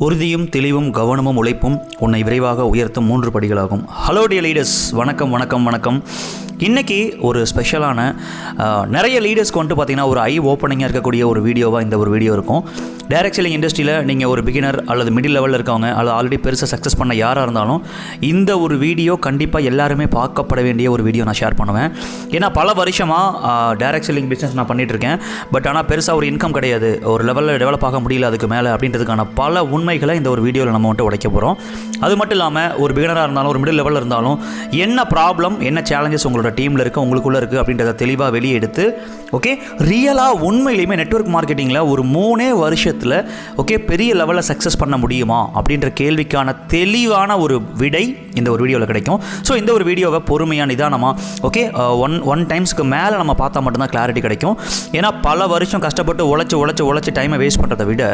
உறுதியும் தெளிவும் கவனமும் உழைப்பும் உன்னை விரைவாக உயர்த்தும் 3 படிகளாகும். ஹலோ டியர் லீடர்ஸ், வணக்கம் வணக்கம் வணக்கம். இன்றைக்கி ஒரு ஸ்பெஷலான நிறைய லீடர்ஸ்க்கு வந்துட்டு பார்த்திங்கன்னா ஒரு ஐ ஓப்பனிங்காக இருக்கக்கூடிய ஒரு வீடியோவாக இந்த ஒரு வீடியோ இருக்கும். டைரக்ட் செல்லிங் இண்டஸ்ட்ரியில் நீங்கள் ஒரு பிகினர் அல்லது மிடில் லெவலில் இருக்கவங்க அல்லது ஆல்ரெடி பெருசாக சக்ஸஸ் பண்ண யாராக இருந்தாலும் இந்த ஒரு வீடியோ கண்டிப்பாக எல்லாருமே பார்க்கப்பட வேண்டிய ஒரு வீடியோ நான் ஷேர் பண்ணுவேன். ஏன்னா பல வருஷமாக டைரக்ட் செல்லிங் பிஸ்னஸ் நான் பண்ணிகிட்ருக்கேன். பட் ஆனால் பெருசாக ஒரு இன்கம் கிடையாது, ஒரு லெவலில் டெவலப் ஆக முடியல அதுக்கு மேலே அப்படின்றதுக்கான பல உண்மைகளை இந்த ஒரு வீடியோவில் நம்ம வந்துட்டு உடைக்க போகிறோம். அது மட்டும் இல்லாமல் ஒரு பிகினராக இருந்தாலும் ஒரு மிடில் லெவலில் இருந்தாலும் என்ன ப்ராப்ளம் என்ன சேலஞ்சஸ் உங்களோட டீமில் இருக்குது உங்களுக்குள்ளே இருக்குது அப்படின்றத தெளிவாக வெளியே எடுத்து ரியலாக உண்மையிலையுமே நெட்வொர்க் மார்க்கெட்டிங்கில் ஒரு 3 வருஷத்தில் பெரிய லெவலில் சக்ஸஸ் பண்ண முடியுமா அப்படின்ற கேள்விக்கான தெளிவான ஒரு விடை இந்த ஒரு வீடியோவில் கிடைக்கும். ஸோ இந்த ஒரு வீடியோவை பொறுமையாக நிதானமாக ஒன் டைம்ஸ்க்கு மேலே நம்ம பார்த்தா மட்டும்தான் கிளாரிட்டி கிடைக்கும். ஏன்னா பல வருஷம் கஷ்டப்பட்டு உழைச்சி டைமை வேஸ்ட் பண்ணுறதை விட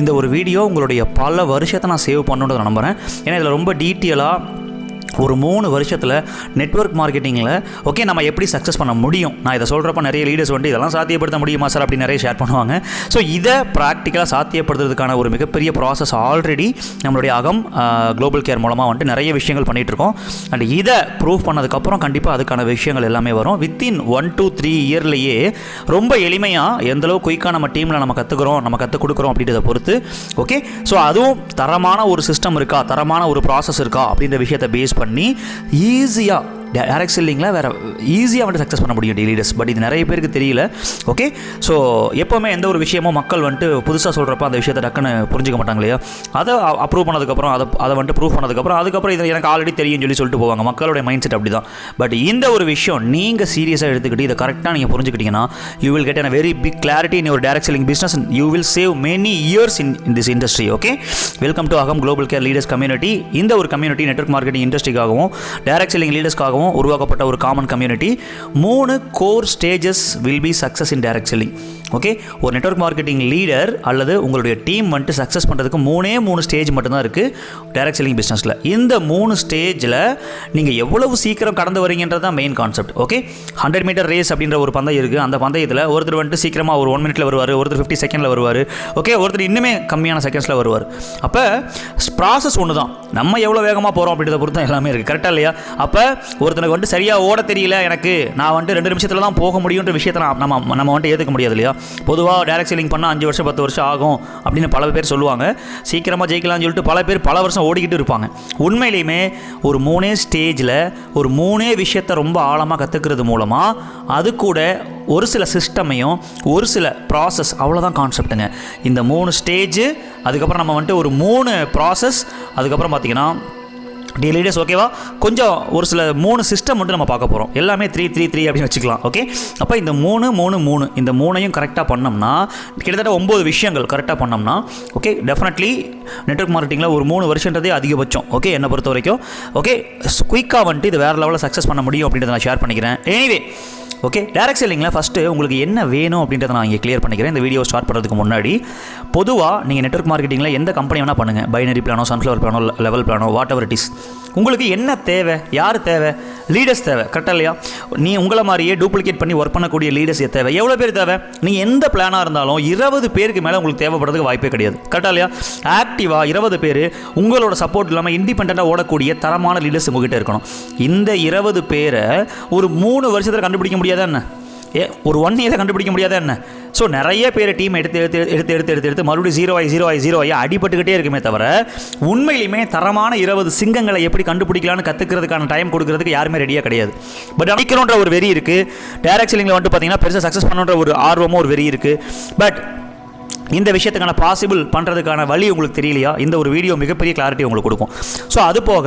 இந்த ஒரு வீடியோ உங்களுடைய பல வருஷத்தை நான் சேவ் பண்ணணுன்றதை நம்புகிறேன். ஏன்னா இதில் ரொம்ப டீட்டெயிலாக ஒரு 3 வருஷத்தில் நெட்வொர்க் மார்க்கெட்டிங்கில் நம்ம எப்படி சக்ஸஸ் பண்ண முடியும். நான் இதை சொல்கிறப்ப நிறைய லீடர்ஸ் வந்து இதெல்லாம் சாத்தியப்படுத்த முடியுமா சார் அப்படி நிறைய ஷேர் பண்ணுவாங்க. ஸோ இதை ப்ராக்டிக்கலாக சாத்தியப்படுத்துறதுக்கான ஒரு மிகப்பெரிய ப்ராசஸ் ஆல்ரெடி நம்மளுடைய அகம் குளோபல் கேர் மூலமாக வந்துட்டு நிறைய விஷயங்கள் பண்ணிகிட்ருக்கோம். அண்ட் இதை ப்ரூவ் பண்ணதுக்கப்புறம் கண்டிப்பாக அதுக்கான விஷயங்கள் எல்லாமே வரும். வித்தின் 1-2-3 இயர்லேயே ரொம்ப எளிமையாக எந்தளவு குயிக்காக நம்ம டீமில் நம்ம கற்றுக்குறோம் நம்ம கற்றுக் கொடுக்குறோம் அப்படின்றத பொறுத்து ஸோ அதுவும் தரமான ஒரு சிஸ்டம் இருக்கா, தரமான ஒரு ப்ராசஸ் இருக்கா அப்படின்ற விஷயத்தை பேஸ் பண்ணி ஈஸியாக டைரக்ட் செல்லிங்கில் வேறு ஈஸியாக வந்துட்டு சக்ஸஸ் பண்ண முடியும் லீடர்ஸ். பட் இது நிறைய பேருக்கு தெரியல. ஸோ எப்போவுமே எந்த ஒரு விஷயமும் மக்கள் வந்துட்டு புதுசாக சொல்கிறப்ப அந்த விஷயத்தை டக்குன்னு புரிஞ்சிக்க மாட்டாங்க இல்லையா. அதை அப்ரூவ் பண்ணதுக்கப்புறம் அதை வந்துட்டு ப்ரூவ் பண்ணதுக்கப்புறம் இது எனக்கு ஆல்ரெடி தெரியும்னு சொல்லிட்டு போவாங்க. மக்களுடைய மைண்ட் செட் அப்படி தான். பட் இந்த ஒரு விஷயம் நீங்கள் சீரியஸாக எடுத்துக்கிட்டு இதை கரெக்டாக நீங்கள் புரிஞ்சுக்கிட்டீங்கன்னா you will get a very big clarity in your direct selling business. You will save many years in this industry. Welcome to Agam global care leaders community. இந்த ஒரு கம்யூனிட்டி நெட்வொர்க் மார்க்கெட்டிங் இண்டஸ்ட்ரிக்காகவும் டைரக்ட் செல்லிங் லீடர்ஸ்க்காகவும் உருவாக்கப்பட்ட ஒரு common community. 3 core stages will be success in direct selling. ஒரு network marketing leader அல்லது உங்களுடைய team வந்துட்டு சக்ஸஸ் பண்ணுறதுக்கு 3 ஸ்டேஜ் மட்டும்தான் இருக்குது டைரக்ட் செல்லிங் பிஸ்னஸில். இந்த 3 ஸ்டேஜில் நீங்கள் எவ்வளவு சீக்கிரம் கடந்து வரீங்கன்றது தான் மெயின் கான்செப்ட். 100 மீட்டர் ரேஸ் அப்படின்ற ஒரு பந்தயம் இருக்குது. அந்த பந்தயத்தில் ஒருத்தர் வந்துட்டு சீக்கிரமாக ஒரு 1 மினிட்ல வருவார், ஒருத்தர் 50 செகண்டில் வருவார், ஒருத்தர் இன்னுமே கம்மியான செகண்ட்ஸில் வருவார். அப்போ ப்ராசஸ் ஒன்று தான், நம்ம எவ்வளோ வேகமாக போகிறோம் அப்படின்றத பொறுத்து தான் எல்லாமே இருக்குது. கரெக்டாக இல்லையா? அப்போ ஒருத்தனுக்கு வந்துட்டு சரியாக ஓட தெரியல, எனக்கு நான் வந்துட்டு 2 நிமிஷத்தில் தான் போக முடியுன்ற விஷயத்தை நம்ம வந்துட்டு ஏற்றுக்க முடியாது இல்லையா. பொதுவாக டைரக்ட் செல்லிங் பண்ணால் 5 வருஷம் 10 வருஷம் ஆகும் அப்படின்னு பல பேர் சொல்லுவாங்க. சீக்கிரமாக ஜெயிக்கலாம்னு சொல்லிட்டு பல பேர் பல வருஷம் ஓடிக்கிட்டு இருப்பாங்க. உண்மையிலையுமே ஒரு 3 ஸ்டேஜில் ஒரு 3 விஷயத்தை ரொம்ப ஆழமாக கற்றுக்கிறது மூலமாக அது கூட ஒரு சில சிஸ்டமையும் ஒரு சில ப்ராசஸ், அவ்வளோதான் கான்செப்ட்டுங்க. இந்த 3 ஸ்டேஜ் அதுக்கப்புறம் நம்ம வந்துட்டு ஒரு 3 ப்ராசஸ் அதுக்கப்புறம் பார்த்திங்கன்னா லீடர்ஸ் கொஞ்சம் ஒரு சில 3 சிஸ்டம் மட்டும் நம்ம பார்க்க போகிறோம். எல்லாமே 3-3-3 அப்படின்னு வச்சுக்கலாம். அப்போ இந்த 3 இந்த 3ஐயும் கரெக்டாக பண்ணோம்னா கிட்டத்தட்ட 9 விஷயங்கள் கரெக்டாக பண்ணோம்னா டெஃபினெட்லி நெட்வொர்க் மார்க்கெட்டிங்கில் ஒரு 3 வருஷன்றதே அதிகபட்சம். என்னை பொறுத்த வரைக்கும் குயிக்காக வந்துட்டு இது வேறு லெவலில் சக்ஸஸ் பண்ண முடியும் அப்படின்றத நான் ஷேர் பண்ணிக்கிறேன். எனிவே டைரக்ட் செல்லிங்கில் ஃபஸ்ட்டு உங்களுக்கு என்ன வேணும் அப்படின்றத நான் இங்கே கிளியர் பண்ணிக்கிறேன். இந்த வீடியோ ஸ்டார்ட் பண்ணுறதுக்கு முன்னாடி பொதுவாக நீங்கள் நெட்வொர்க் மார்க்கெட்டிங்கில் எந்த கம்பெனி வேணால் பண்ணுங்கள், பைனரி பிளானோ சன்ஃப்ளவர் பிளானோ லெவல் பிளானோ வாட் எவர் இட் இஸ், உங்களுக்கு என்ன தேவை, யார் தேவை, லீடர்ஸ் தேவை. கரெக்டாக இல்லையா? நீ உங்களை மாதிரியே டூப்ளிகேட் பண்ணி ஒர்க் பண்ணக்கூடிய லீடர்ஸ் தேவை. எவ்வளோ பேர் தேவை? நீங்கள் எந்த பிளானாக இருந்தாலும் 20 பேருக்கு மேலே உங்களுக்கு தேவைப்படுறதுக்கு வாய்ப்பே கிடையாது. கரெக்டாக இல்லையா? ஆக்டிவாக 20 பேர் உங்களோட சப்போர்ட் இல்லாமல் இண்டிபெண்ட்டாக ஓடக்கூடிய தரமான லீடர்ஸ் உங்ககிட்ட இருக்கணும். இந்த 20 பேரை ஒரு 3 வருஷத்தில் கண்டுபிடிக்க முடியாதா என்ன? ஒரு 1 இயரில் கண்டுபிடிக்க முடியாதா என்ன? ஸோ நிறைய பேர் டீம் எடுத்து மறுபடியும் 0 ஆகி அடிபட்டுக்கிட்டே இருக்குமே தவிர உண்மையிலுமே தரமான 20 சிங்கங்களை எப்படி கண்டுபிடிக்கலான்னு கற்றுக்கிறதுக்கான டைம் கொடுக்கறதுக்கு யாருமே ரெடியாக கிடையாது. பட் அடிக்கணுன்ற ஒரு வெறி இருக்குது. டைரக்ட் செல்லிங்கில் வந்துட்டு பார்த்தீங்கன்னா பெருசாக சக்ஸஸ் பண்ணுன்ற ஒரு ஆர்வமும் ஒரு வெறி இருக்குது. பட் இந்த விஷயத்துக்கான பாசிபிள் பண்ணுறதுக்கான வழி உங்களுக்கு தெரியலையா? இந்த ஒரு வீடியோ மிகப்பெரிய கிளாரிட்டி உங்களுக்கு கொடுக்கும். ஸோ அது போக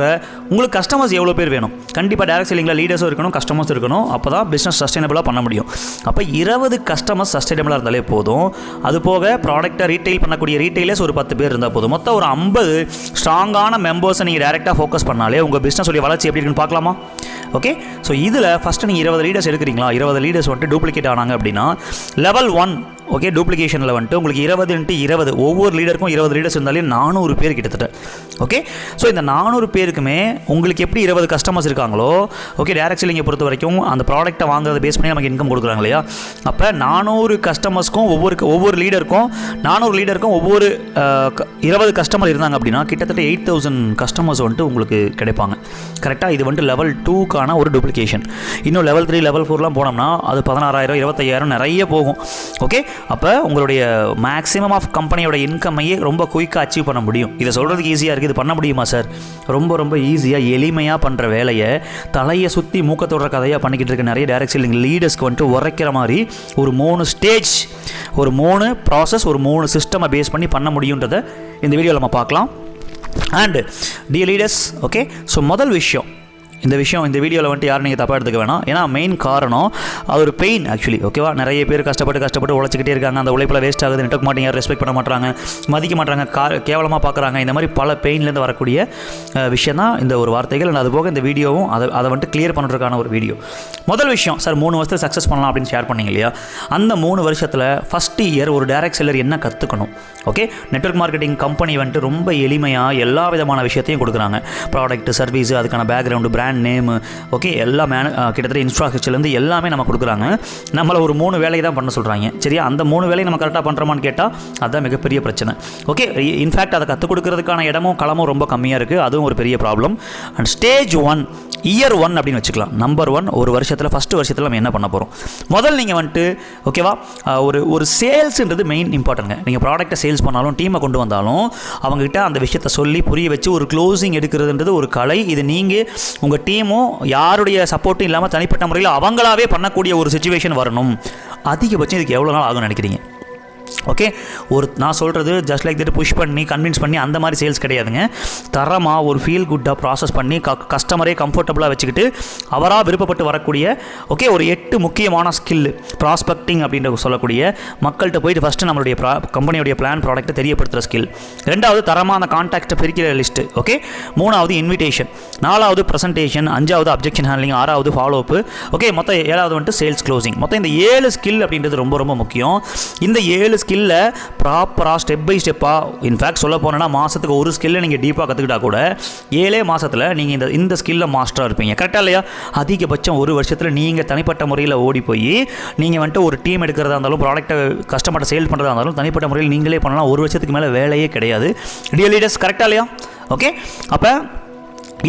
உங்களுக்கு கஸ்டமர்ஸ் எவ்வளோ பேர் வேணும்? கண்டிப்பாக டைரக்ட் செல்லிங்கில் லீடர்ஸும் இருக்கணும், கஸ்டமர்ஸ் இருக்கணும். அப்போ தான் பிஸ்னஸ் சஸ்டைனபிளாக பண்ண முடியும். அப்போ 20 கஸ்டமர்ஸ் சஸ்டைனபிளாக இருந்தாலே போதும். அது போக ப்ராடக்ட்டை ரீட்டைல் பண்ணக்கூடிய ரீட்டைலர்ஸ் ஒரு 10 பேர் இருந்தால் போதும். மொத்தம் ஒரு 50 ஸ்ட்ராங்கான மெம்பர்ஸை நீங்கள் டேரெக்டாக ஃபோக்கஸ் பண்ணாலே உங்கள் பிஸ்னஸுடைய வளர்ச்சி எப்படி இருக்குன்னு பார்க்கலாமா? ஸோ இதில் ஃபஸ்ட்டு நீங்கள் 20 லீடர்ஸ் எடுக்கிறீங்களா? 20 லீடர்ஸ் வந்துட்டு டூப்ளிகேட் ஆனாங்க அப்படின்னா லெவல் 1 ஓகே, டூப்ளிகேஷனில் வந்துட்டு உங்களுக்கு 20x20 ஒவ்வொரு லீடருக்கும் 20 லீடர்ஸ் இருந்தாலே 400 பேர் கிட்டத்தட்ட. ஓகே, ஸோ இந்த 400 பேருக்குமே உங்களுக்கு எப்படி 20 கஸ்டமர்ஸ் இருக்காங்களோ, ஓகே, டைரக்ட் செல்லிங்கை பொறுத்த வரைக்கும் அந்த ப்ராடக்ட்டை வாங்குறத பேஸ் பண்ணி நமக்கு இன்கம் கொடுக்குறாங்க இல்லையா. அப்போ 400 கஸ்டமர்ஸ்க்கும் ஒவ்வொரு லீடருக்கும் 400 லீடருக்கும் ஒவ்வொரு 20 கஸ்டமர் இருந்தாங்க அப்படின்னா கிட்டத்தட்ட 8000 கஸ்டமர்ஸ் வந்துட்டு உங்களுக்கு கிடைப்பாங்க. கரெக்டாக, இது வந்துட்டு லெவல் 2க்கான ஒரு டூப்ளிகேஷன். இன்னும் லெவல் 3 லெவல் 4லாம் போனோம்னா அது 16000 25000 நிறைய போகும். ஓகே, அப்போ உங்களுடைய மேக்ஸிமம் ஆஃப் கம்பெனியோட இன்கம்மையே ரொம்ப குயிக்காக அச்சீவ் பண்ண முடியும். இதை சொல்கிறதுக்கு ஈஸியாக இருக்குது, இது பண்ண முடியுமா சார்? ரொம்ப ஈஸியாக எளிமையாக பண்ணுற வேலையை தலையை சுற்றி மூக்கத்தோட கதையாக பண்ணிக்கிட்டு இருக்க நிறைய டைரக்ட் செல்லிங் லீடர்ஸ்க்கு வந்துட்டு உரைக்கிற மாதிரி ஒரு 3 ஸ்டேஜ், ஒரு 3 ப்ராசஸ், ஒரு 3 சிஸ்டமை பேஸ் பண்ணி பண்ண முடியுன்றதை இந்த வீடியோவில் நம்ம பார்க்கலாம். And dear leaders, okay, so முதல் விஷயம், இந்த வீடியோவில் வந்துட்டு யாரும் நீங்கள் தப்பாக எடுத்துக்க வேணாம். ஏன்னா மெயின் காரணம் அது ஒரு பெயின் ஆக்சுவலி. ஓகேவா, நிறைய பேர் கஷ்டப்பட்டு உழைச்சிக்கிட்டே இருக்காங்க. அந்த உழைப்பில் வேஸ்ட் ஆகுது, நெட்வொர்க் மாட்டிங்க, ரெஸ்பெக்ட் பண்ண மாட்டாங்க, மதிக்க மாட்டாங்க, கேவலமாக பார்க்குறாங்க. இந்த மாதிரி பல பெயின்லேருந்து வரக்கூடிய விஷயம் தான் இந்த ஒரு வார்த்தைகள். அது போக இந்த வீடியோவும் அதை வந்துட்டு கிளியர் பண்ணுறதுக்கான ஒரு வீடியோ. முதல் விஷயம் சார், 3 வருஷத்தில் சக்ஸஸ் பண்ணலாம் அப்படின்னு ஷேர் பண்ணிங்க இல்லையா. அந்த 3 வருஷத்தில் ஃபஸ்ட் இயர் ஒரு டைரக்ட் செல்லர் என்ன கற்றுக்கணும்? ஓகே, நெட்வொர்க் மார்க்கெட்டிங் கம்பெனி வந்துட்டு ரொம்ப எளிமையாக எல்லா விதமான விஷயத்தையும் கொடுக்குறாங்க. ப்ராடக்ட், சர்வீஸ், அதுக்கான பேக்ரவுண்டு, பிராண்ட் நேமு, ஓகே, எல்லாம் கிட்டத்தட்ட இன்ஃப்ராஸ்ட்ரக்சர்லேருந்து எல்லாமே நம்ம கொடுக்குறாங்க. நம்மளை ஒரு 3 வேலையை தான் பண்ண சொல்கிறாங்க. சரியா, அந்த 3 வேலையை நம்ம கரெக்டாக பண்ணுறோமான்னு கேட்டால் அதுதான் மிகப்பெரிய பிரச்சனை. ஓகே, இன்ஃபேக்ட் அதை கற்றுக் கொடுக்கறதுக்கான இடமும் களமும் ரொம்ப கம்மியாக இருக்குது. அதுவும் ஒரு பெரிய ப்ராப்ளம். அண்ட் ஸ்டேஜ் 1, இயர் 1 அப்படின்னு வச்சுக்கலாம். நம்பர் 1, ஒரு வருஷத்தில் ஃபஸ்ட்டு வருஷத்தில் நம்ம என்ன பண்ண போகிறோம்? முதல் நீங்கள் வந்துட்டு ஓகேவா, ஒரு சேல்ஸுன்றது மெயின் இம்பார்ட்டன்ங்க. நீங்கள் ப்ராடக்ட்டை சேல்ஸ் பண்ணாலும் டீமை கொண்டு வந்தாலும் அவங்ககிட்ட அந்த விஷயத்தை சொல்லி புரிய வச்சு ஒரு க்ளோசிங் எடுக்கிறதுன்றது ஒரு கலை. இது நீங்கள் உங்கள் டீமும் யாருடைய சப்போர்ட்டும் இல்லாமல் தனிப்பட்ட முறையில் அவங்களாவே பண்ணக்கூடிய ஒரு சிச்சுவேஷன் வரணும். அதிகபட்சம் இதுக்கு எவ்வளோ நாள் ஆகும்னு நினைக்கிறீங்க? ஓகே, நான் சொல்கிறது ஜஸ்ட் லைக் தட் புஷ் பண்ணி கன்வின்ஸ் பண்ணி அந்த மாதிரி சேல்ஸ் கிடையாதுங்க. தரமாக ஒரு ஃபீல் குட்டாக ப்ராசஸ் பண்ணி கஸ்டமரே கம்ஃபர்டபுளாக வச்சுக்கிட்டு அவராக விருப்பப்பட்டு வரக்கூடிய ஓகே ஒரு 8 முக்கியமான ஸ்கில், ப்ராஸ்பெக்டிங் அப்படின்ற சொல்லக்கூடிய மக்கள்கிட்ட போயிட்டு ஃபஸ்ட்டு நம்மளுடைய கம்பெனியுடைய பிளான் ப்ராடக்ட்டை தெரியப்படுத்துகிற ஸ்கில். 2வது தரமாக அந்த கான்டாக்ட்டை பிரிக்கிற லிஸ்ட்டு. ஓகே, 3வது இன்விடேஷன், 4வது ப்ரெசன்டேஷன், 5வது அப்ஜெக்ஷன் ஹேண்ட்லிங், 6வது ஃபாலோஅப்பு. ஓகே, மொத்தம் 7வது வந்துட்டு சேல்ஸ் க்ளோசிங். மொத்தம் இந்த 7 ஸ்கில் அப்படின்றது ரொம்ப முக்கியம். இந்த 7 ஸ்கில்ல ப்ராப்பராக ஸ்டெப் பை ஸ்டெப்பாக, இன்ஃபேக்ட் சொல்ல போனோன்னா மாதத்துக்கு ஒரு ஸ்கில்லை நீங்கள் டீப்பாக கற்றுக்கிட்டா கூட 7 மாதத்தில் நீங்கள் இந்த ஸ்கில்லை மாஸ்டராக இருப்பீங்க. கரெக்டாக இல்லையா? அதிகபட்சம் ஒரு வருஷத்தில் நீங்கள் தனிப்பட்ட முறையில் ஓடி போய் நீங்கள் வந்துட்டு ஒரு டீம் எடுக்கிறதா இருந்தாலும் ப்ராடக்ட்டை கஸ்டமர்கிட்ட சேல் பண்ணுறதா இருந்தாலும் தனிப்பட்ட முறையில் நீங்களே பண்ணலாம். ஒரு வருஷத்துக்கு மேலே வேலையே கிடையாது. டியர் லீடர்ஸ், கரெக்டாக இல்லையா? ஓகே, அப்போ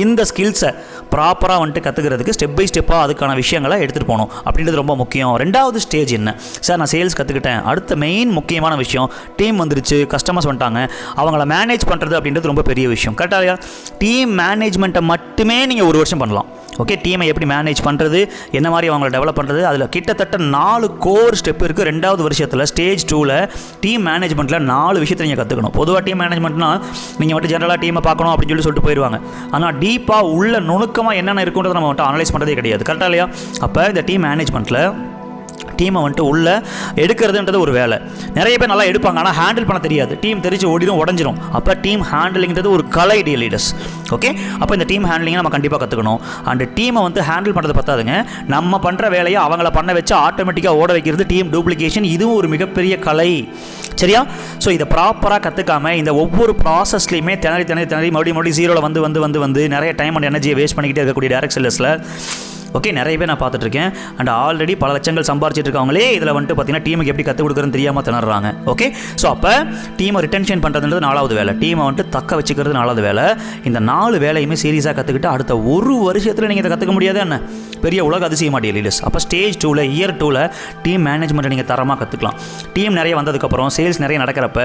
இந்த ஸ்கில்ஸை ப்ராப்பராக வந்துட்டு கற்றுக்கிறதுக்கு ஸ்டெப் பை ஸ்டெப்பாக அதுக்கான விஷயங்களை எடுத்துகிட்டு போகணும் அப்படின்றது ரொம்ப முக்கியம். 2வது ஸ்டேஜ் என்ன சார்? நான் சேல்ஸ் கற்றுக்கிட்டேன், அடுத்த மெயின் முக்கியமான விஷயம் டீம் வந்துருச்சு, கஸ்டமர்ஸ் வந்துட்டாங்க, அவங்கள மேனேஜ் பண்ணுறது அப்படின்றது ரொம்ப பெரிய விஷயம். கரெக்டாக இல்லையா? டீம் மேனேஜ்மெண்ட்டை மட்டுமே நீங்கள் ஒரு வருஷம் பண்ணலாம். ஓகே, டீமை எப்படி மேனேஜ் பண்ணுறது, என்ன மாதிரி அவங்களை டெவலப் பண்ணுறது, அதில் கிட்டத்தட்ட 4 கோர் ஸ்டெப் இருக்குது. 2வது வருஷத்தில் ஸ்டேஜ் 2ல் டீம் மேனேஜ்மெண்ட்டில் 4 விஷயத்தை நீங்கள் கற்றுக்கணும். பொதுவாக டீம் மேனேஜ்மெண்ட்னா நீங்கள் வந்துட்டு ஜென்ரலாக டீமை பார்க்கணும் அப்படின்னு சொல்லிட்டு போயிடுவாங்க. ஆனால் டீப்பாக உள்ள நுணுக்கமாக என்னென்ன இருக்குன்றதை நம்ம வந்துட்டு அனலைஸ் பண்ணுறதே கிடையாது. கரெக்டாக இல்லையா? அப்போ இந்த டீம் மேனேஜ்மெண்ட்டில் டீமை வந்துட்டு உள்ளே எடுக்கிறதுன்றது ஒரு வேலை. நிறைய பேர் நல்லா எடுப்பாங்க, ஆனால் ஹேண்டில் பண்ண தெரியாது. டீம் தெரிஞ்சு ஓடிடும், உடஞ்சிரும். அப்போ டீம் ஹேண்டிலிங்கிறது ஒரு கலை, டியர் லீடர்ஸ். ஓகே, அப்போ இந்த டீம் ஹேண்ட்லிங்கை நம்ம கண்டிப்பாக கற்றுக்கணும். அண்ட் டீமை வந்து ஹேண்டில் பண்ணுறது பத்தாதுங்க, நம்ம பண்ணுற வேலையை அவங்கள பண்ண வச்சு ஆட்டோமேட்டிக்காக ஓட வைக்கிறது டீம் டூப்ளிகேஷன். இதுவும் ஒரு மிகப்பெரிய கலை. சரியா? ஸோ இதை ப்ராப்பராக கற்றுக்காம இந்த ஒவ்வொரு ப்ராசஸ்லையுமே திணறி மறுபடியும் 0ல் வந்து நிறைய டைம் அண்ட் எனர்ஜியை வேஸ்ட் பண்ணிக்கிட்டே இருக்கக்கூடிய டைரக்ட் செல்லர்ஸில் ஓகே நிறைய பேர் நான் பார்த்துட்ருக்கேன். அண்ட் ஆல்ரெடி பல லட்சங்கள் சம்பாரிச்சிட்டு இருக்கவங்களே இதில் வந்துட்டு பார்த்தீங்கன்னா டீமுக்கு எப்படி கற்றுக் கொடுக்குறதுன்னு தெரியாமல் திணறாங்க. ஓகே, ஸோ அப்போ டீமை ரிட்டென்ஷன் பண்ணுறதுன்றது 4வது வேலை, டீமை வந்துட்டு தக்க வச்சுக்கிறது 4வது வேலை. இந்த 4 வேலையுமே சீரியஸாக கற்றுக்கிட்டு அடுத்த ஒரு வருஷத்தில் நீங்கள் இதை கற்றுக்க முடியாது என்ன பெரிய உலக அதிசய மாட்டேன் லீடர்ஸ். அப்போ ஸ்டேஜ் 2ல் இயர் 2ல் டீம் மேனேஜ்மெண்ட்டை நீங்கள் தரமாக கற்றுக்கலாம். டீம் நிறைய வந்ததுக்கப்புறம் சேல்ஸ் நிறைய நடக்கிறப்ப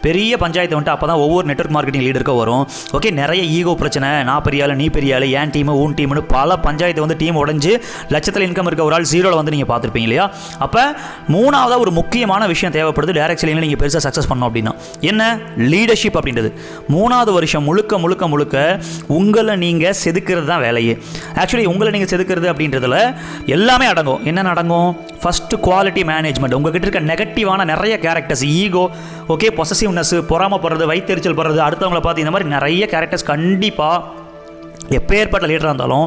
பெரிய பஞ்சாயத்து வந்துட்டு அப்போ தான் ஒவ்வொரு நெட்வொர்க் மார்க்கெட்டிங் லீடருக்கும் வரும். ஓகே, நிறைய ஈகோ பிரச்சனை, நான் பெரிய ஆள், நீ பெரிய ஆள், ஏன் டீமு உன் டீம்னு பல பஞ்சாயத்து வந்து டீம் உடஞ்சி லட்சத்தில் இன்கம் இருக்க ஒரு ஆள் 0ல் வந்து நீங்கள் பார்த்துருப்பீங்க இல்லையா? அப்போ 3வது ஒரு முக்கியமான விஷயம் தேவைப்படுது டைரக்ட் செல்லிங்கில் நீங்கள் பெருசாக சக்ஸஸ் பண்ணோம் அப்படின்னா என்ன? லீடர்ஷிப் அப்படின்றது. 3வது வருஷம் முழுக்க உங்களை நீங்கள் செதுக்கிறது தான் வேலையே. ஆக்சுவலி உங்களை நீங்கள் செதுக்கிறது அப்படின்றதுல எல்லாமே அடங்கும். என்ன அடங்கும்? First quality management. உங்ககிட்ட இருக்க நெகட்டிவான நிறைய கேரக்டர்ஸ், ஈகோ, ஓகே, பொசசிவ்னஸ், பொறாமப்படுறது, வைத்தெரிச்சல் படுறது, அடுத்தவங்களை பார்த்து இந்த மாதிரி நிறைய கேரக்டர்ஸ் கண்டிப்பாக எப்பேற்பட்ட லீடராக இருந்தாலும்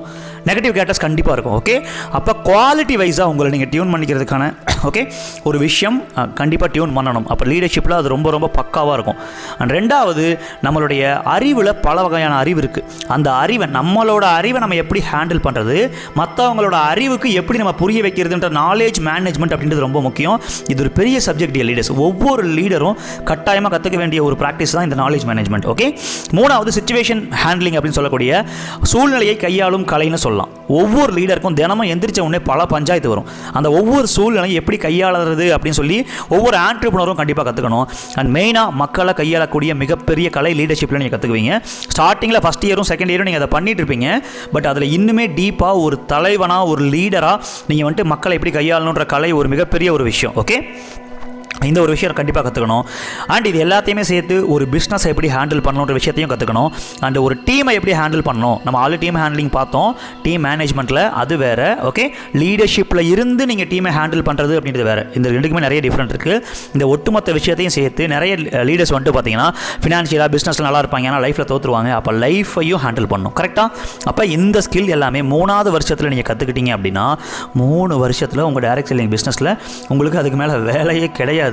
நெகட்டிவ் கேரக்டர்ஸ் கண்டிப்பாக இருக்கும். ஓகே, அப்போ குவாலிட்டி வைஸாக உங்களை நீங்கள் டியூன் பண்ணிக்கிறதுக்கான ஓகே ஒரு விஷயம் கண்டிப்பாக டியூன் பண்ணணும். அப்போ லீடர்ஷிப்பில் அது ரொம்ப ரொம்ப பக்காவாக இருக்கும். அண்ட் ரெண்டாவது, நம்மளுடைய அறிவில் பல வகையான அறிவு இருக்குது. அந்த அறிவை நம்மளோட அறிவை நம்ம எப்படி ஹேண்டில் பண்ணுறது, மற்றவங்களோட அறிவுக்கு எப்படி நம்ம புரிய வைக்கிறதுன்ற நாலேஜ் மேனேஜ்மெண்ட் அப்படின்றது ரொம்ப முக்கியம். இது ஒரு பெரிய சப்ஜெக்ட் லீடர்ஸ். ஒவ்வொரு லீடரும் கட்டாயமாக கற்றுக்க வேண்டிய ஒரு ப்ராக்டிஸ் தான் இந்த நாலேஜ் மேனேஜ்மெண்ட். ஓகே, மூணாவது சிச்சுவேஷன் ஹேண்ட்லிங் அப்படின்னு சொல்லக்கூடிய சூழ்நிலையை கையாளும் கலைன்னு சொல்லலாம். ஒவ்வொரு லீடருக்கும் தினமும் எந்திரிச்ச உடனே பல பஞ்சாயத்து வரும். அந்த ஒவ்வொரு சூழ்நிலையும் எப்படி கையாளுறது அப்படின்னு சொல்லி ஒவ்வொரு ஆண்டர்பிரினரும் கண்டிப்பாக கற்றுக்கணும். அண்ட் மெயினாக மக்களை கையாளக்கூடிய மிகப்பெரிய கலை லீடர்ஷிப்பில் நீங்கள் கற்றுக்குவீங்க. ஸ்டார்டிங்கில் ஃபஸ்ட் இயரும் செகண்ட் இயரும் நீங்கள் அதை பண்ணிட்டு இருப்பீங்க. பட் அதில் இன்னுமே டீப்பாக ஒரு தலைவனாக ஒரு லீடராக நீங்கள் வந்துட்டு மக்களை எப்படி கையாளணுன்ற கலை ஒரு மிகப்பெரிய ஒரு விஷயம். ஓகே, இந்த ஒரு விஷயம் கண்டிப்பாக கற்றுக்கணும். அண்ட் இது எல்லாத்தையுமே சேர்த்து ஒரு பிஸ்னஸை எப்படி ஹேண்டில் பண்ணணுன்ற விஷயத்தையும் கற்றுக்கணும். அண்ட் ஒரு டீமை எப்படி ஹேண்டில் பண்ணணும், நம்ம ஆல்ரெடி டீம் ஹேண்ட்லிங் பார்த்தோம், டீம் மேனேஜ்மெண்ட்டில் அது வேறு. ஓகே, லீடர்ஷிப்பில் இருந்து நீங்கள் டீமை ஹேண்டில் பண்ணுறது அப்படின்றது வேறு. இந்த ரெண்டுக்குமே நிறைய டிஃப்ரெண்ட் இருக்குது. இந்த ஒட்டுமொத்த விஷயத்தையும் சேர்த்து நிறைய லீடர்ஸ் வந்துட்டு பார்த்தீங்கன்னா ஃபினான்ஷியலாக பிஸ்னஸில் நல்லா இருப்பாங்க, ஆனால் லைஃப்பில் தோற்றுருவாங்க. அப்போ லைஃபையும் ஹேண்டில் பண்ணணும் கரெக்டாக. அப்போ இந்த ஸ்கில் எல்லாமே 3வது வருஷத்தில் நீங்கள் கற்றுக்கிட்டீங்க அப்படின்னா 3 வருஷத்தில் உங்கள் டைரக்ட் செல்லிங் பிஸ்னஸில் உங்களுக்கு அதுக்கு மேலே வேலையே கிடையாது.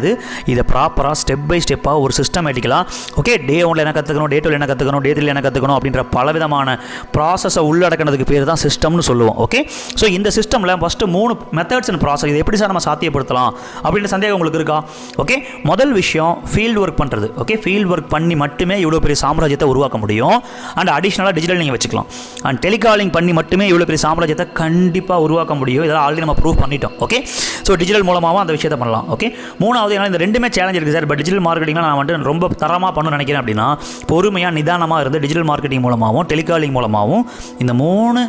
இதை ப்ராப்பராக ஸ்டெப் பை ஸ்டெப்பாக ஒரு சிஸ்டமேட்டிக்கலாக ஓகே டே 1 என்ன கற்றுக்கணும், டே 2 என்ன கற்றுக்கணும், டே 3 என்ன கற்றுக்கணும் அப்படின்ற பலவிதமான ப்ராசஸை உள்ளடக்கினதுக்கு பேர் தான் சிஸ்டம்னு சொல்லுவோம். ஓகே, ஸோ இந்த சிஸ்டமில் ஃபஸ்ட்டு 3 மெத்தட்ஸ் அண்ட் ப்ராசஸ். இது எப்படி சார் நம்ம சாத்தியப்படுத்தலாம் அப்படின்ற சந்தேகம் உங்களுக்கு இருக்கா? ஓகே, முதல் விஷயம் ஃபீல்டு ஒர்க் பண்ணுறது. ஓகே, ஃபீல்டு ஒர்க் பண்ணி மட்டுமே இவ்வளோ பெரிய சாம்ராஜ்யத்தை உருவாக்க முடியும். அண்ட் அடிஷ்னலாக டிஜிட்டல் நீங்கள் வச்சுக்கலாம். அண்ட் டெலிகாலிங் பண்ணி மட்டுமே இவ்வளோ பெரிய சாம்ராஜ்யத்தை கண்டிப்பாக உருவாக்க முடியும். இதெல்லாம் ஆல்ரெடி நம்ம ப்ரூவ் பண்ணிட்டோம். ஓகே, ஸோ டிஜிட்டல் மூலமாக அந்த விஷயத்தை பண்ணலாம். ஓகே, மூணாவது இந்த ரெண்டுமே சேலஞ்ச் இருக்குது சார். பட் டிஜிட்டல் மார்க்கெட்டிங்கில் நான் வந்துட்டு ரொம்ப தரமாக பண்ணணும்னு நினைக்கிறேன் அப்படின்னா பொறுமையாக நிதானமாக இருந்து டிஜிட்டல் மார்க்கெட்டிங் மூலமாகவும் டெலிகாலிங் மூலமாகவும் இந்த 3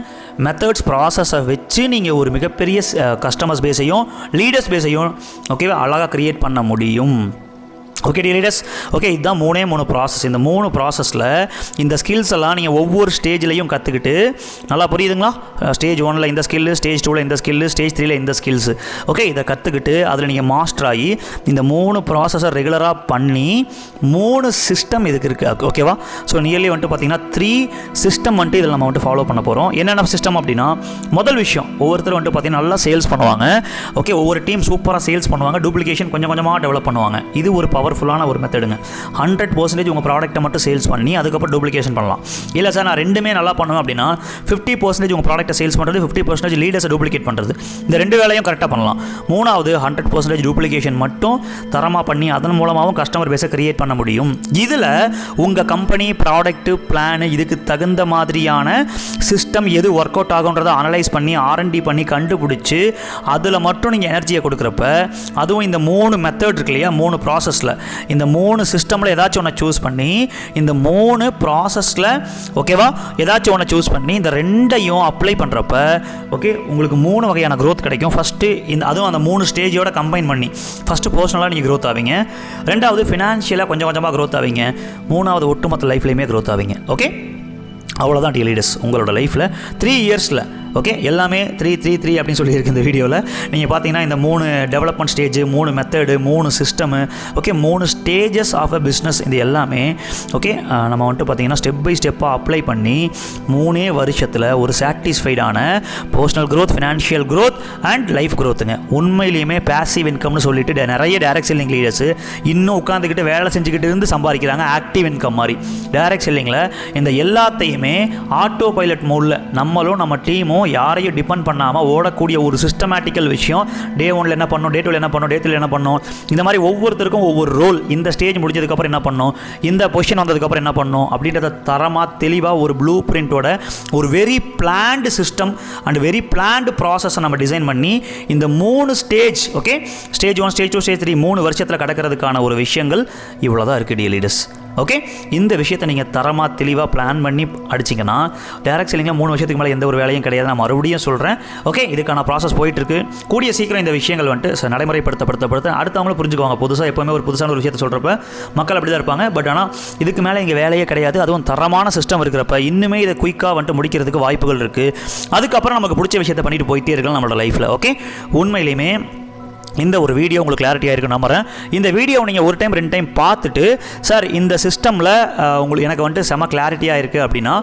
மெத்தட்ஸ் ப்ராசஸை வச்சு நீங்கள் ஒரு மிகப்பெரிய கஸ்டமர்ஸ் பேஸையும் லீடர்ஸ் பேஸையும் ஓகேவா அழகாக க்ரியேட் பண்ண முடியும். ஓகே லீடர்ஸ், ஓகே இதுதான் 3 ப்ராசஸ். இந்த 3 ப்ராசஸில் இந்த ஸ்கில்ஸ் எல்லாம் நீங்கள் ஒவ்வொரு ஸ்டேஜ்லையும் கற்றுக்கிட்டு நல்லா புரியுதுங்களா? ஸ்டேஜ் 1ல் இந்த ஸ்கில்லு, ஸ்டேஜ் 2ல் இந்த ஸ்கில்லு, ஸ்டேஜ் 3ல் இந்த ஸ்கில்ஸு. ஓகே, இதை கற்றுக்கிட்டு அதில் நீங்கள் மாஸ்டர் ஆகி இந்த 3 ப்ராசஸை ரெகுலராக பண்ணி 3 சிஸ்டம் இதுக்கு இருக்குது. ஓகேவா? ஸோ நியர்லி வந்துட்டு பார்த்தீங்கன்னா 3 சிஸ்டம் வந்துட்டு இதில் நம்ம வந்துட்டு ஃபாலோ பண்ண போகிறோம். என்னென்ன சிஸ்டம் அப்படின்னா, முதல் விஷயம் ஒவ்வொருத்தரும் வந்துட்டு பார்த்தீங்கன்னா நல்லா சேல்ஸ் பண்ணுவாங்க. ஓகே, ஒவ்வொரு டீம் சூப்பராக சேல்ஸ் பண்ணுவாங்க, டூப்ளிகேஷன் கொஞ்சம் கொஞ்சமாக டெவலப் பண்ணுவாங்க. இது ஒரு பவர்ஃபுல்லான ஒரு மெத்தடுங்க. 100% உங்கள் ப்ராடக்ட்டை மட்டும் சேல்ஸ் பண்ணி அதுக்கப்புறம் டூப்ளிகேஷன் பண்ணலாம். இல்லை சார் நான் ரெண்டுமே நல்லா பண்ணுவேன் அப்படின்னா 50% உங்கள் ப்ராடக்ட்டை சேல்ஸ் பண்ணுறது, 50% லீடர்ஸை டூப்ளிகேட் பண்ணுறது. இந்த 2 வேலையும் கரெக்டாக பண்ணலாம். மூணாவது 100% டூப்ளிகேஷன் மட்டும் தரமாக பண்ணி அதன் மூலமாகவும் கஸ்டமர் பேஸை கிரியேட் பண்ண முடியும். இதில் உங்கள் கம்பெனி ப்ராடக்ட்டு பிளானு இதுக்கு தகுந்த மாதிரியான சிஸ்டம் எது ஒர்க் அவுட் ஆகுன்றதை அனலைஸ் பண்ணி R&D பண்ணி கண்டுபிடிச்சி அதில் மட்டும் நீங்கள் எனர்ஜியை கொடுக்குறப்ப அதுவும் இந்த 3 மெத்தட் இருக்கு இல்லையா, 3 ப்ராசஸில் இந்த 3 சிஸ்டமில் ஏதாச்சும் ஒன்று சூஸ் பண்ணி இந்த 3 ப்ராசஸில் ஓகேவா ஏதாச்சும் ஒன்று சூஸ் பண்ணி இந்த 2ஐயும் அப்ளை பண்ணுறப்ப ஓகே உங்களுக்கு 3 வகையான க்ரோத் கிடைக்கும். ஃபஸ்ட்டு அதுவும் அந்த 3 ஸ்டேஜோட கம்பைன் பண்ணி ஃபஸ்ட்டு பர்சனலாக நீங்கள் க்ரோத் ஆவீங்க, ரெண்டாவது ஃபினான்ஷியலாக கொஞ்சம் கொஞ்சமாக க்ரோத் ஆவீங்க, மூணாவது ஒட்டுமொத்த லைஃப்லையுமே க்ரோத் ஆவீங்க. ஓகே, அவ்வளோதான் டீ லீடர்ஸ் உங்களோட லைஃப்பில் 3 இயர்ஸில். ஓகே, எல்லாமே 3 அப்படின்னு சொல்லியிருக்கு இந்த வீடியோவில். நீங்கள் பார்த்தீங்கன்னா இந்த 3 development stage, 3 method, 3 system, okay 3 stages of a business, இது எல்லாமே ஓகே நம்ம வந்துட்டு பார்த்தீங்கன்னா ஸ்டெப் பை ஸ்டெப்பாக அப்ளை பண்ணி 3 வருஷத்தில் ஒரு சாட்டிஸ்ஃபைடான personal growth, financial growth and life க்ரோத்துங்க. உண்மையிலேயுமே பேசிவ் இன்கம்னு சொல்லிட்டு நிறைய டைரக்ட் செல்லிங் லீடர்ஸ் இன்னும் உட்காந்துக்கிட்டு வேலை செஞ்சுக்கிட்டு இருந்து சம்பாதிக்கிறாங்க. ஆக்டிவ் இன்கம் மாதிரி டைரக்ட் செல்லிங்கில் இந்த எல்லாத்தையுமே ஆட்டோ பைலட் மோடில் நம்மளும் நம்ம டீமும் யாரையும் டிபெண்ட் பண்ணாமல் ஓடக்கூடிய ஒரு சிஸ்டமேட்டிக்கல் விஷயம். டே 1ல் என்ன பண்ணணும், டே 2ல் என்ன பண்ணணும், டே 3ல் என்ன பண்ணணும், இந்த மாதிரி ஒவ்வொருத்தருக்கும் ஒவ்வொரு ரோல். இந்த ஸ்டேஜ் முடிஞ்சதுக்கப்புறம் என்ன பண்ணணும், இந்த பொசிஷன் வந்ததுக்கப்புறம் என்ன பண்ணணும் அப்படின்றத தரமாக தெளிவாக ஒரு ப்ளூ பிரிண்ட்டோட ஒரு very planned system and very planned ப்ராசஸை நம்ம டிசைன் பண்ணி இந்த 3 stage okay stage 1, stage 2, stage 3 3 வருஷத்தில் கடக்கிறதுக்கான ஒரு விஷயங்கள் இவ்வளோ தான் இருக்குது டீ லீடர்ஸ். ஓகே, இந்த விஷயத்தை நீங்கள் தரமாக தெளிவாக பிளான் பண்ணி அடிச்சிங்கன்னா டைரக்ட் செல்லிங்கில் 3 வருஷத்துக்கு மேலே எந்த ஒரு வேலையும் கிடையாது. நான் மறுபடியும் சொல்கிறேன். ஓகே, இதுக்கான ப்ராசஸ் போயிட்டுருக்கு. கூடிய சீக்கிரம் இந்த விஷயங்கள் வந்துட்டு நடைமுறைப்படுத்த அடுத்தவங்களும் புரிஞ்சுக்குவாங்க. புதுசாக எப்போவுமே ஒரு புதுசான ஒரு விஷயத்தை சொல்கிறப்ப மக்கள் அப்படி தான் இருப்பாங்க. பட் ஆனால் இதுக்கு மேலே இங்கே வேலையே கிடையாது. அதுவும் தரமான சிஸ்டம் இருக்கிறப்ப இன்னுமே இதை குயிக்காக வந்துட்டு முடிக்கிறதுக்கு வாய்ப்புகள் இருக்குது. அதுக்கப்புறம் நமக்கு பிடிச்ச விஷயத்தை பண்ணிட்டு போயிட்டே இருக்கலாம் நம்மளோட லைஃப்பில். ஓகே, உண்மையிலேயுமே இந்த ஒரு வீடியோ உங்களுக்கு கிளாரிட்டியாக இருக்குன்னு நம்புறேன். இந்த வீடியோ நீங்கள் ஒரு டைம் 2 டைம் பார்த்துட்டு சார் இந்த சிஸ்டமில் உங்களுக்கு எனக்கு வந்துட்டு செம கிளாரிட்டியாக இருக்குது அப்படின்னா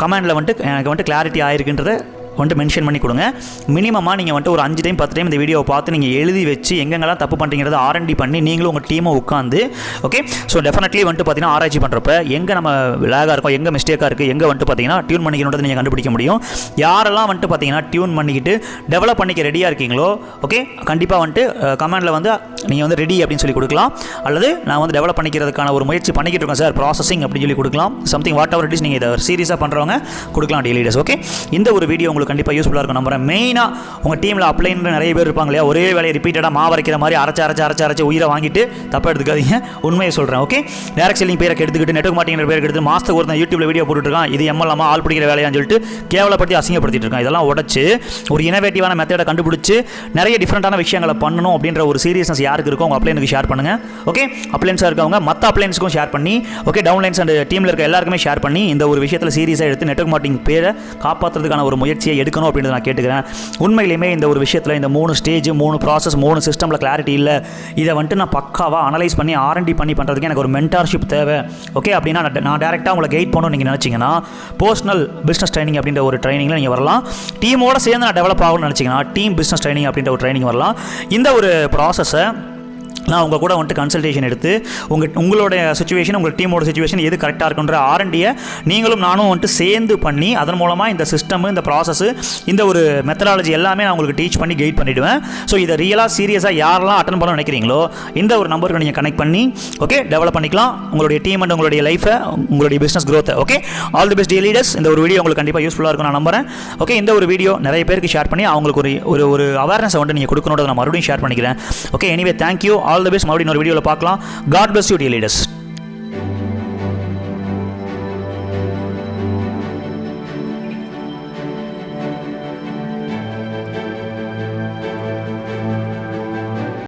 கமெண்டில் வந்துட்டு எனக்கு வந்துட்டு கிளாரிட்டி ஆகிருக்குன்றதை வந்துட்டு மென்ஷன் பண்ணி கொடுங்க. மினிமமாக நீங்கள் வந்துட்டு ஒரு 5 டைம் 10 டைம் இந்த வீடியோவை பார்த்து நீங்கள் எழுதி வச்சு எங்கெங்கெல்லாம் தப்பு பண்ணுறீங்கிறத R&D பண்ணி நீங்களும் உங்கள் டீமை உட்காந்து ஓகே. ஸோ டெஃபினெட்லி வந்துட்டு பார்த்தீங்கன்னா ஆராய்ச்சி பண்ணுறப்ப எங்கே நம்ம லேகாக இருக்கோம், எங்கே மிஸ்டேக்காக இருக்குது, எங்கே வந்துட்டு பார்த்தீங்கன்னா டியூன் பண்ணிக்கணுன்றதை நீங்கள் கண்டுபிடிக்க முடியும். யாரெல்லாம் வந்துட்டு பார்த்தீங்கன்னா டியூன் பண்ணிக்கிட்டு டெவலப் பண்ணிக்க ரெடியாக இருக்கீங்களோ ஓகே, கண்டிப்பாக வந்துட்டு கமெண்டில் வந்து நீங்கள் வந்து ரெடி அப்படின்னு சொல்லி கொடுக்கலாம். அல்லது நான் வந்து டெவலப் பண்ணிக்கிறதுக்கான ஒரு முயற்சி பண்ணிக்கிட்டு இருக்கேன் சார், ப்ராசஸிங் அப்படின்னு சொல்லி கொடுக்கலாம். Something what ever it is, நீங்கள் இதை சீரியஸாக பண்ணுறவங்க கொடுக்கலாம் டெய்லி லீடர்ஸ். ஓகே, இந்த ஒரு வீடியோ உங்களுக்கு கண்டிப்பாக யூஸ்ஃபுல்லாக இருக்கும் நம்புறேன். மெயினாக உங்கள் டீமில் அப்ளைன்னு நிறைய பேர் இருப்பாங்க இல்லையா, ஒரே வேலையை ரிப்பீட்டடாக மாவரைக்கிற மாதிரி அரைச்சி உயிரை வாங்கிட்டு தப்பாக எடுத்துக்காதீங்க. உண்மையை சொல்கிறேன். ஓகே, டேரக்ட் செல்லிங் பேரை எடுத்துக்கிட்டு நெட்வொர்க் மார்க்கெட்டிங் பேர் எடுத்து மாதத்துக்கு ஒருத்தன் யூடியூப்ல வீடியோ போட்டுருக்கான், இது எம்எல்லாமல் ஆள் பிடிக்கிற வேலையான்னு சொல்லிட்டு கேவலப்படுத்தி அசிங்கப்படுத்திட்டு இருக்கான். இதெல்லாம் உடச்சு ஒரு இனோவேட்டிவான மெத்தடை கண்டுபிடிச்சு நிறைய டிஃப்ரெண்டான விஷயங்களை பண்ணணும் அப்படின்ற ஒரு சீரியஸ்னஸ் யாருக்கு இருக்கோ உங்கள் அப்ளைனுக்கு ஷேர் பண்ணுங்கள். ஓகே, அப்ளைன்ஸாக இருக்கவங்க மற்ற அப்ளைன்ஸுக்கும் ஷேர் பண்ணி ஓகே, டவுன்லைன்ஸ் அண்ட் டீமில் இருக்க எல்லாருக்குமே ஷேர் பண்ணி இந்த ஒரு விஷயத்தில் சீரியஸாக எடுத்து நெட்வொர்க் மார்க்கெட்டிங் பேரை காப்பாற்றுறதுக்கான ஒரு முயற்சியை எடுக்கணும் அப்படின்றத நான் கேட்டுக்கிறேன். உண்மையிலுமே இந்த ஒரு விஷயத்தில் இந்த 3 ஸ்டேஜ் 3 ப்ராசஸ் 3 சிஸ்டமில் கிளாரிட்டி இல்லை. இதை வந்துட்டு நான் பக்காவாக அனலைஸ் பண்ணி R&D பண்ணி பண்ணுறதுக்கு எனக்கு ஒரு மென்டார்ஷிப் தேவை. ஓகே, அப்படின்னா நான் டேரெக்டாக உங்களை கைட் பண்ணணும்னு நீங்கள் நினச்சிங்கன்னா பர்சனல் பிஸ்னஸ் ட்ரைனிங் அப்படின்ற ஒரு ட்ரைனிங்கில் நீங்கள் வரலாம். டீமோட சேர்ந்து நான் டெவலப் ஆகணும்னு நினச்சிங்கன்னா டீம் பிஸ்னஸ் ட்ரைனிங் அப்படின்ற ஒரு ட்ரைனிங் வரலாம். இந்த ஒரு ப்ராசஸை நான் உங்கள் கூட வந்துட்டு கன்சல்டேஷன் எடுத்து உங்களோட சுச்சுவேஷன் உங்கள் டீமோட சுச்சுவேஷன் எது கரெக்டாக இருக்குன்ற R&Dயை நீங்களும் நானும் வந்துட்டு சேர்ந்து பண்ணி அதன் மூலமாக இந்த சிஸ்டம் இந்த ப்ராசஸ் இந்த ஒரு மெத்தடாலஜி எல்லாமே நான் உங்களுக்கு டீச் பண்ணி கைட் பண்ணிவிடுவேன். ஸோ இதை ரியலாக சீரியஸாக யாரெல்லாம் அட்டன் பண்ண நினைக்கிறீங்களோ இந்த ஒரு நம்பருக்கு நீங்கள் கனெக்ட் பண்ணி ஓகே டெவலப் பண்ணிக்கலாம் உங்களுடைய டீம் அண்ட் உங்களுடைய லைஃபை உங்களுடைய பிஸ்னஸ் க்ரோத்தை. Okay, all the best day leaders. இந்த ஒரு வீடியோ உங்களுக்கு கண்டிப்பாக யூஸ்ஃபுல்லாக இருக்கும் நான் நம்புறேன். ஓகே, இந்த ஒரு வீடியோ நிறைய பேருக்கு ஷேர் பண்ணி அவங்களுக்கு ஒரு ஒரு அவேர்னஸை வந்துட்டு நீங்கள் கொடுக்கணுன்றதை நான் மறுபடியும் ஷேர் பண்ணிக்கிறேன். Okay, anyway thank you, all the best. மறுபடியும் ஒரு வீடியோவில் பார்க்கலாம். God bless you dear leaders.